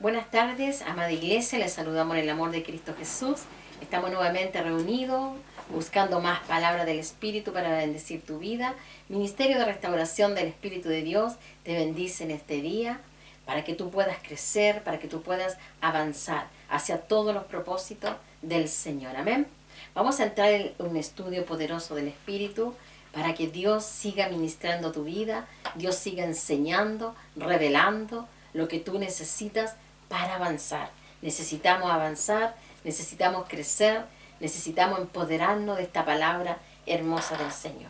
Buenas tardes, amada iglesia, les saludamos en el amor de Cristo Jesús. Estamos nuevamente reunidos buscando más palabra del Espíritu para bendecir tu vida. Ministerio de Restauración del Espíritu de Dios te bendice en este día para que tú puedas crecer, para que tú puedas avanzar hacia todos los propósitos del Señor. Amén. Vamos a entrar en un estudio poderoso del Espíritu para que Dios siga ministrando tu vida, Dios siga enseñando, revelando lo que tú necesitas para avanzar. Necesitamos avanzar, necesitamos crecer, necesitamos empoderarnos de esta palabra hermosa del Señor.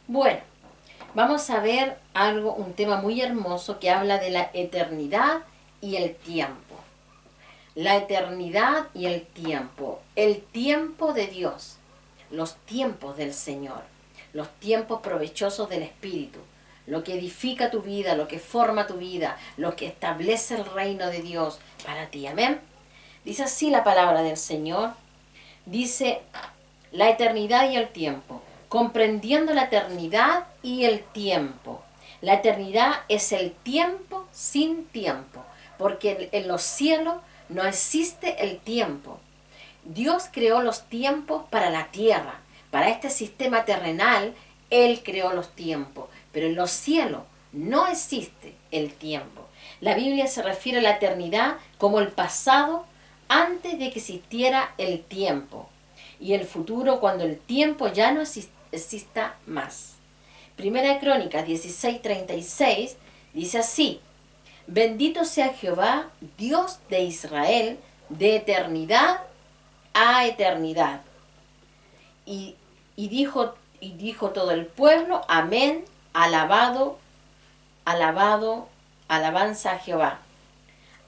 Bueno, vamos a ver un tema muy hermoso que habla de la eternidad y el tiempo. La eternidad y el tiempo de Dios, los tiempos del Señor, los tiempos provechosos del Espíritu, lo que edifica tu vida, lo que forma tu vida, lo que establece el reino de Dios para ti. Amén. Dice así la palabra del Señor. Dice, la eternidad y el tiempo. Comprendiendo la eternidad y el tiempo. La eternidad es el tiempo sin tiempo, porque en los cielos no existe el tiempo. Dios creó los tiempos para la tierra, para este sistema terrenal. Él creó los tiempos, pero en los cielos no existe el tiempo. La Biblia se refiere a la eternidad como el pasado antes de que existiera el tiempo, y el futuro cuando el tiempo ya no exista más. Primera de Crónicas 16:36 dice así: bendito sea Jehová, Dios de Israel, de eternidad a eternidad. Y dijo todo el pueblo, amén, alabanza a Jehová.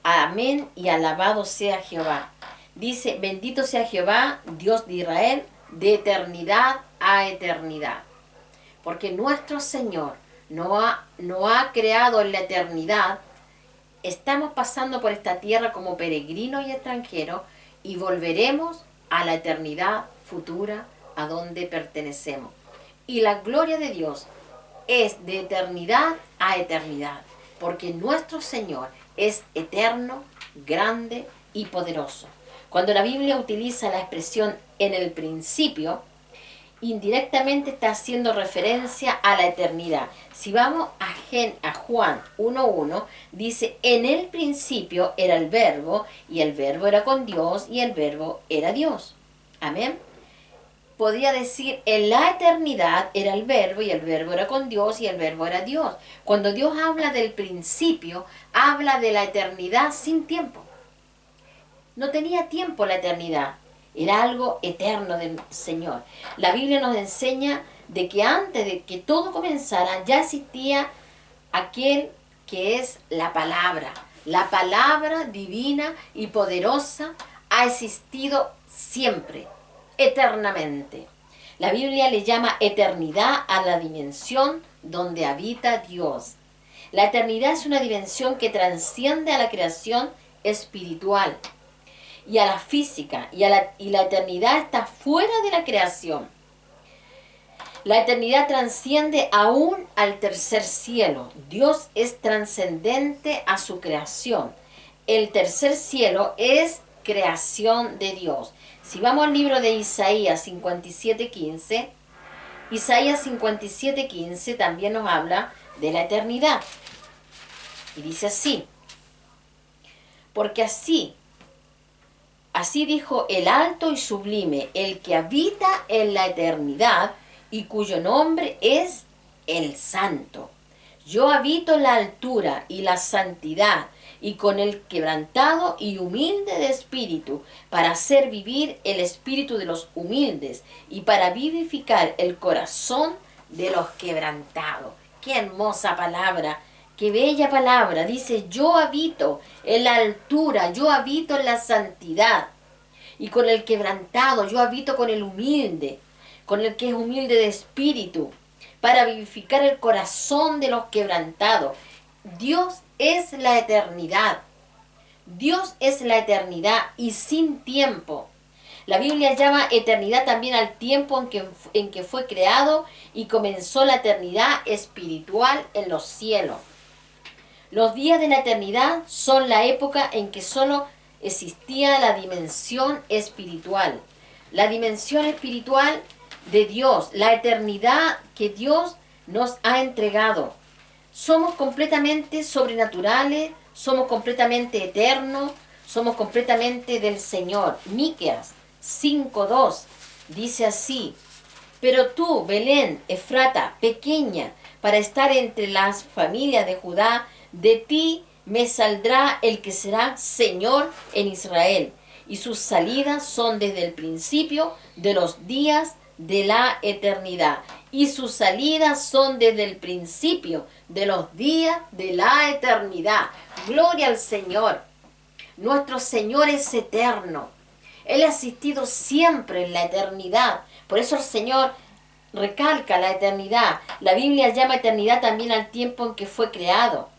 Amén y alabado sea Jehová. Dice, bendito sea Jehová, Dios de Israel, de eternidad a eternidad. Porque nuestro Señor no ha creado en la eternidad. Estamos pasando por esta tierra como peregrinos y extranjeros y volveremos a la eternidad futura a donde pertenecemos. Y la gloria de Dios es de eternidad a eternidad, porque nuestro Señor es eterno, grande y poderoso. Cuando la Biblia utiliza la expresión en el principio, indirectamente está haciendo referencia a la eternidad. Si vamos a Juan 1:1, dice, en el principio era el verbo, y el verbo era con Dios, y el verbo era Dios. Amén. Podría decir, en la eternidad era el verbo, y el verbo era con Dios, y el verbo era Dios. Cuando Dios habla del principio, habla de la eternidad sin tiempo. No tenía tiempo la eternidad. Era algo eterno del Señor. La Biblia nos enseña de que antes de que todo comenzara, ya existía aquel que es la palabra. La palabra divina y poderosa ha existido siempre, eternamente. La Biblia le llama eternidad a la dimensión donde habita Dios. La eternidad es una dimensión que trasciende a la creación espiritual y a la física, y la eternidad está fuera de la creación. La eternidad trasciende aún al tercer cielo. Dios es trascendente a su creación. El tercer cielo es creación de Dios. Si vamos al libro de Isaías 57:15, Isaías 57:15 también nos habla de la eternidad. Y dice así, porque así dijo el alto y sublime, el que habita en la eternidad y cuyo nombre es el Santo. Yo habito en la altura y la santidad, y con el quebrantado y humilde de espíritu, para hacer vivir el espíritu de los humildes y para vivificar el corazón de los quebrantados. ¡Qué hermosa palabra! ¡Qué bella palabra! Dice, yo habito en la altura, yo habito en la santidad, y con el quebrantado, yo habito con el humilde, con el que es humilde de espíritu, para vivificar el corazón de los quebrantados. Dios es la eternidad. Dios es la eternidad y sin tiempo. La Biblia llama eternidad también al tiempo en que fue creado y comenzó la eternidad espiritual en los cielos. Los días de la eternidad son la época en que solo existía la dimensión espiritual. La dimensión espiritual de Dios, la eternidad que Dios nos ha entregado. Somos completamente sobrenaturales, somos completamente eternos, somos completamente del Señor. Miqueas 5:2 dice así: pero tú, Belén, Efrata, pequeña, para estar entre las familias de Judá, de ti me saldrá el que será Señor en Israel, y sus salidas son desde el principio de los días de la eternidad. Y sus salidas son desde el principio de los días de la eternidad. Gloria al Señor. Nuestro Señor es eterno. Él ha existido siempre en la eternidad. Por eso el Señor recalca la eternidad. La Biblia llama eternidad también al tiempo en que fue creado.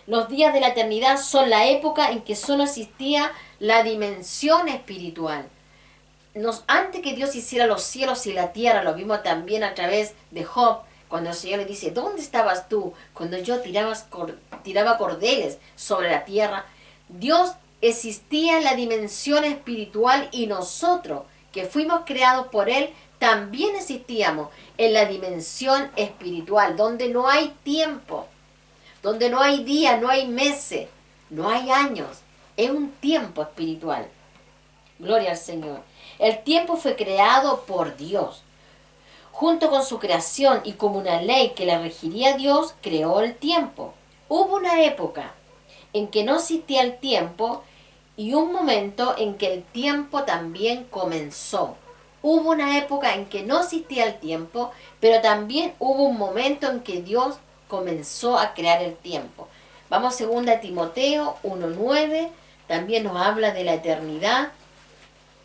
Los días de la eternidad son la época en que solo existía la dimensión espiritual. Antes que Dios hiciera los cielos y la tierra, lo vimos también a través de Job, cuando el Señor le dice: ¿dónde estabas tú cuando yo tiraba cordeles sobre la tierra? Dios existía en la dimensión espiritual, y nosotros, que fuimos creados por Él, también existíamos en la dimensión espiritual, donde no hay tiempo, donde no hay días, no hay meses, no hay años. Es un tiempo espiritual. Gloria al Señor. El tiempo fue creado por Dios. Junto con su creación y como una ley que la regiría, Dios creó el tiempo. Hubo una época en que no existía el tiempo y un momento en que el tiempo también comenzó. Hubo una época en que no existía el tiempo, pero también hubo un momento en que Dios comenzó a crear el tiempo. Vamos a 2 Timoteo 1:9, también nos habla de la eternidad,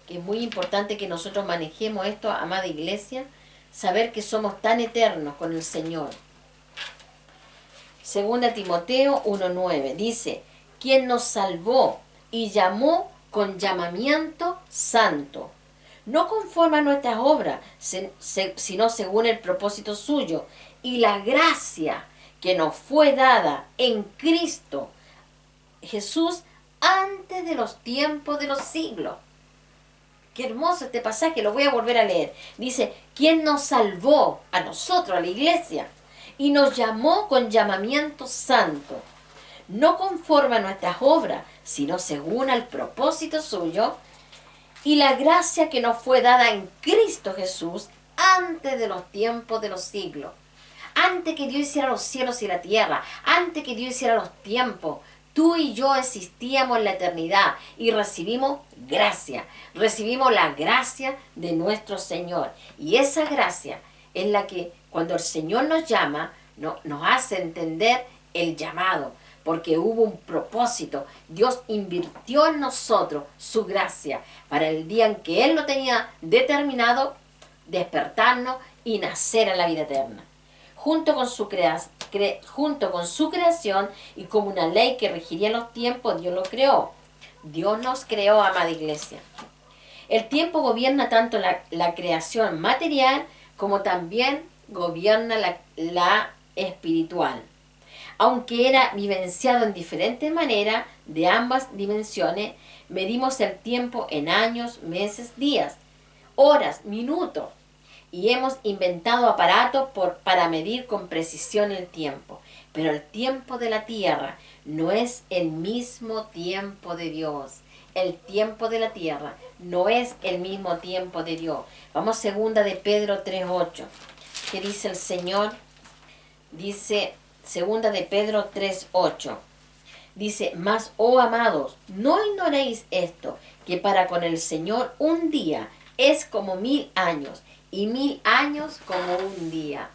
que es muy importante que nosotros manejemos esto, amada iglesia, saber que somos tan eternos con el Señor. 2 Timoteo 1:9 dice: quien nos salvó y llamó con llamamiento santo, no conforme a nuestras obras, sino según el propósito suyo, y la gracia que nos fue dada en Cristo Jesús antes de los tiempos de los siglos. Qué hermoso este pasaje, lo voy a volver a leer. Dice: quien nos salvó a nosotros, a la iglesia, y nos llamó con llamamiento santo, no conforme a nuestras obras, sino según al propósito suyo, y la gracia que nos fue dada en Cristo Jesús antes de los tiempos de los siglos. Antes que Dios hiciera los cielos y la tierra, antes que Dios hiciera los tiempos, tú y yo existíamos en la eternidad y recibimos gracia. Recibimos la gracia de nuestro Señor. Y esa gracia es la que, cuando el Señor nos llama, nos hace entender el llamado. Porque hubo un propósito. Dios invirtió en nosotros su gracia para el día en que Él lo tenía determinado, despertarnos y nacer en la vida eterna. Junto con su creación y como una ley que regiría los tiempos, Dios lo creó. Dios nos creó, amada iglesia. El tiempo gobierna tanto la creación material como también gobierna la espiritual. Aunque era vivenciado en diferentes maneras de ambas dimensiones, medimos el tiempo en años, meses, días, horas, minutos, y hemos inventado aparatos para medir con precisión el tiempo. Pero el tiempo de la tierra no es el mismo tiempo de Dios. El tiempo de la tierra no es el mismo tiempo de Dios. Vamos a 2 de Pedro 3:8. ¿Qué dice el Señor? Dice 2 de Pedro 3:8. Dice: mas, oh amados, no ignoréis esto, que para con el Señor un día es como 1000 años, y 1000 años como un día.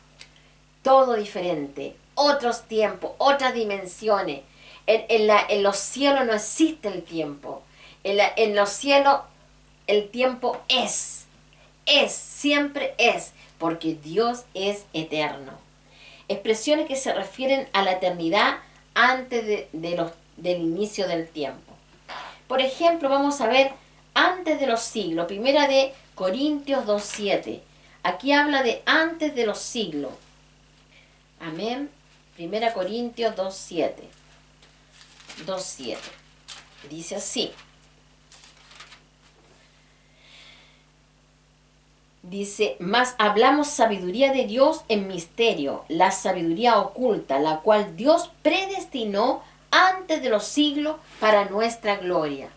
Todo diferente, otros tiempos, otras dimensiones. En los cielos no existe el tiempo. En los cielos el tiempo siempre es, porque Dios es eterno. Expresiones que se refieren a la eternidad antes del inicio del tiempo. Por ejemplo, vamos a ver antes de los siglos, 1 de Corintios 2:7. Aquí habla de antes de los siglos. Amén. 1 Corintios 2:7. 2:7. Dice así. Dice, mas hablamos sabiduría de Dios en misterio, la sabiduría oculta, la cual Dios predestinó antes de los siglos para nuestra gloria.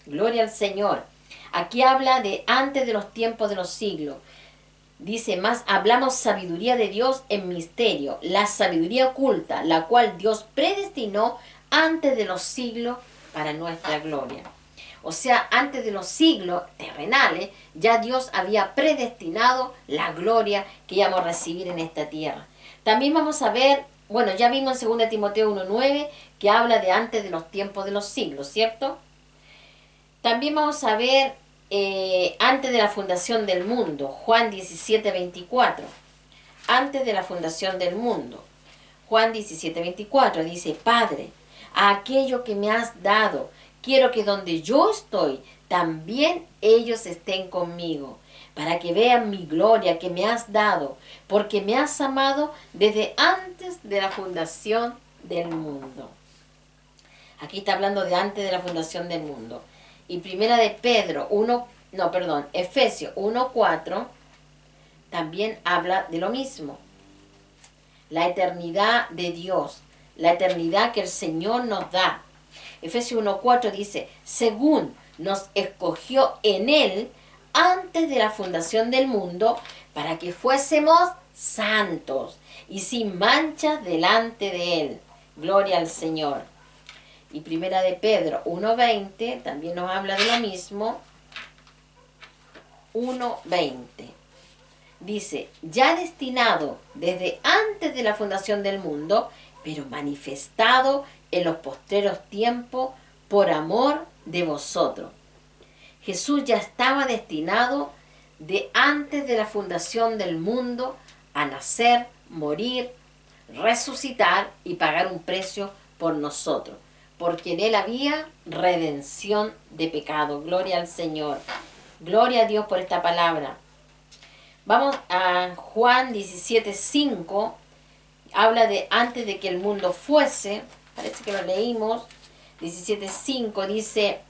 Gloria al Señor. Aquí habla de antes de los tiempos de los siglos. Dice, más hablamos sabiduría de Dios en misterio, la sabiduría oculta, la cual Dios predestinó antes de los siglos para nuestra gloria. O sea, antes de los siglos terrenales, ya Dios había predestinado la gloria que íbamos a recibir en esta tierra. También vamos a ver, bueno, ya vimos en 2 Timoteo 1:9 que habla de antes de los tiempos de los siglos, ¿cierto? También vamos a ver antes de la fundación del mundo, Juan 17:24. Antes de la fundación del mundo, Juan 17:24 dice, Padre, a aquello que me has dado, quiero que donde yo estoy, también ellos estén conmigo, para que vean mi gloria que me has dado, porque me has amado desde antes de la fundación del mundo. Aquí está hablando de antes de la fundación del mundo. Y primera de Pedro Efesios 1:4 también habla de lo mismo. La eternidad de Dios, la eternidad que el Señor nos da. Efesios 1:4 dice, según nos escogió en Él antes de la fundación del mundo, para que fuésemos santos y sin mancha delante de Él. Gloria al Señor. Y primera de Pedro 1:20 también nos habla de lo mismo. 1:20. Dice, ya destinado desde antes de la fundación del mundo, pero manifestado en los postreros tiempos por amor de vosotros. Jesús ya estaba destinado de antes de la fundación del mundo a nacer, morir, resucitar y pagar un precio por nosotros, porque en Él había redención de pecado. Gloria al Señor. Gloria a Dios por esta palabra. Vamos a Juan 17:5. Habla de antes de que el mundo fuese. Parece que lo leímos. 17:5 dice,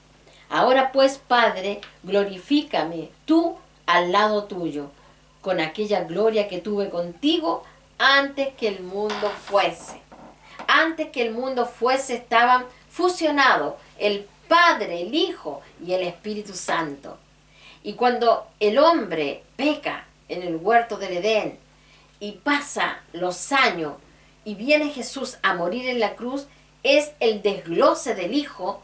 ahora pues, Padre, glorifícame tú al lado tuyo, con aquella gloria que tuve contigo antes que el mundo fuese. Antes que el mundo fuese estaban fusionados el Padre, el Hijo y el Espíritu Santo. Y cuando el hombre peca en el huerto del Edén y pasa los años y viene Jesús a morir en la cruz, es el desglose del Hijo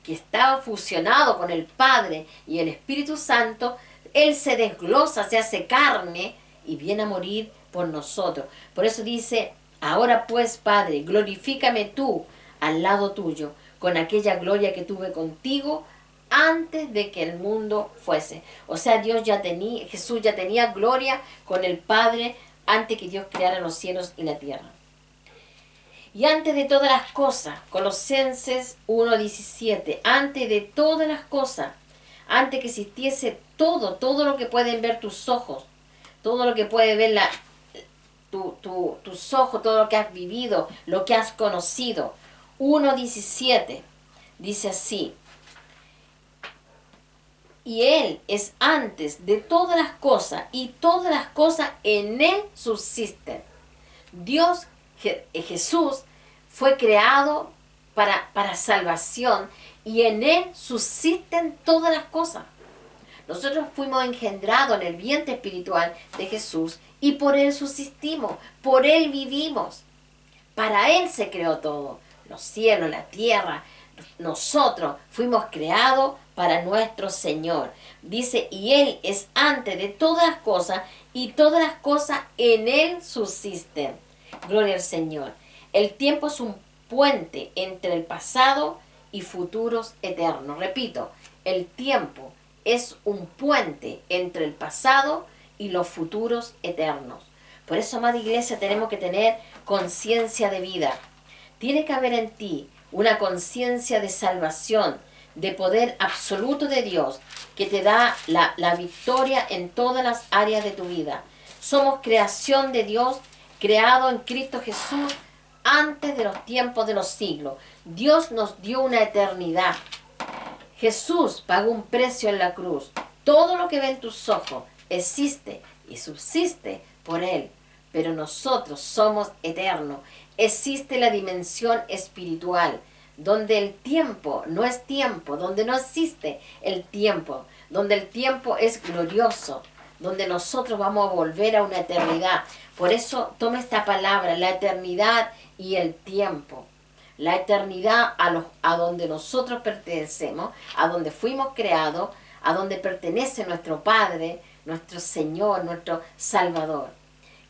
que estaba fusionado con el Padre y el Espíritu Santo. Él se desglosa, se hace carne y viene a morir por nosotros. Por eso dice, ahora pues, Padre, glorifícame tú al lado tuyo, con aquella gloria que tuve contigo antes de que el mundo fuese. O sea, Jesús ya tenía gloria con el Padre antes que Dios creara los cielos y la tierra. Y antes de todas las cosas, Colosenses 1:17, antes de todas las cosas, antes que existiese todo lo que pueden ver tus ojos, todo lo que puede ver tus ojos, todo lo que has vivido, lo que has conocido. 1:17 dice así, y Él es antes de todas las cosas, y todas las cosas en Él subsisten. Jesús fue creado para salvación, y en Él subsisten todas las cosas. Nosotros fuimos engendrados en el vientre espiritual de Jesús, y por Él subsistimos, por Él vivimos. Para Él se creó todo, los cielos, la tierra. Nosotros fuimos creados para nuestro Señor. Dice, y Él es antes de todas las cosas, y todas las cosas en Él subsisten. Gloria al Señor. El tiempo es un puente entre el pasado y futuros eternos. Repito, el tiempo es un puente entre el pasado y los futuros eternos. Por eso, amada iglesia, tenemos que tener conciencia de vida. Tiene que haber en ti una conciencia de salvación, de poder absoluto de Dios, que te da la victoria en todas las áreas de tu vida. Somos creación de Dios, creado en Cristo Jesús antes de los tiempos de los siglos. Dios nos dio una eternidad. Jesús pagó un precio en la cruz. Todo lo que ven tus ojos existe y subsiste por Él. Pero nosotros somos eternos. Existe la dimensión espiritual, donde el tiempo no es tiempo, donde no existe el tiempo, donde el tiempo es glorioso, donde nosotros vamos a volver a una eternidad. Por eso toma esta palabra, la eternidad y el tiempo. La eternidad a donde nosotros pertenecemos, a donde fuimos creados, a donde pertenece nuestro Padre, nuestro Señor, nuestro Salvador.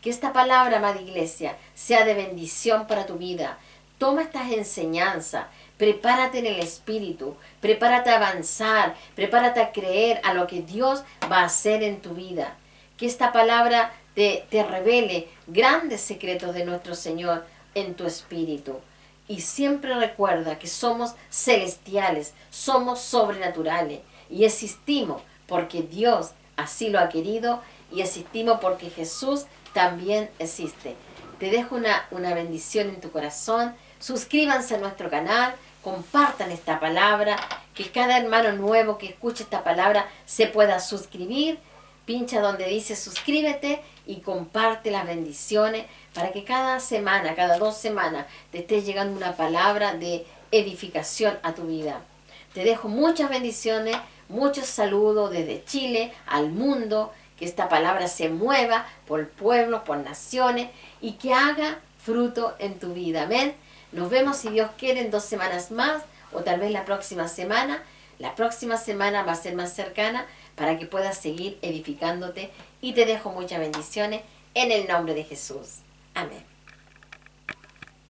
Que esta palabra, amada iglesia, sea de bendición para tu vida. Toma estas enseñanzas, prepárate en el Espíritu, prepárate a avanzar, prepárate a creer a lo que Dios va a hacer en tu vida. Que esta palabra te revele grandes secretos de nuestro Señor en tu espíritu. Y siempre recuerda que somos celestiales, somos sobrenaturales y existimos porque Dios así lo ha querido y existimos porque Jesús también existe. Te dejo una bendición en tu corazón. Suscríbanse a nuestro canal, compartan esta palabra, que cada hermano nuevo que escuche esta palabra se pueda suscribir. Pincha donde dice suscríbete y comparte las bendiciones para que cada semana, cada 2 semanas, te esté llegando una palabra de edificación a tu vida. Te dejo muchas bendiciones, muchos saludos desde Chile al mundo, que esta palabra se mueva por pueblos, por naciones y que haga fruto en tu vida. Amén. Nos vemos si Dios quiere en 2 semanas más o tal vez la próxima semana. La próxima semana va a ser más cercana para que puedas seguir edificándote y te dejo muchas bendiciones en el nombre de Jesús. Amén.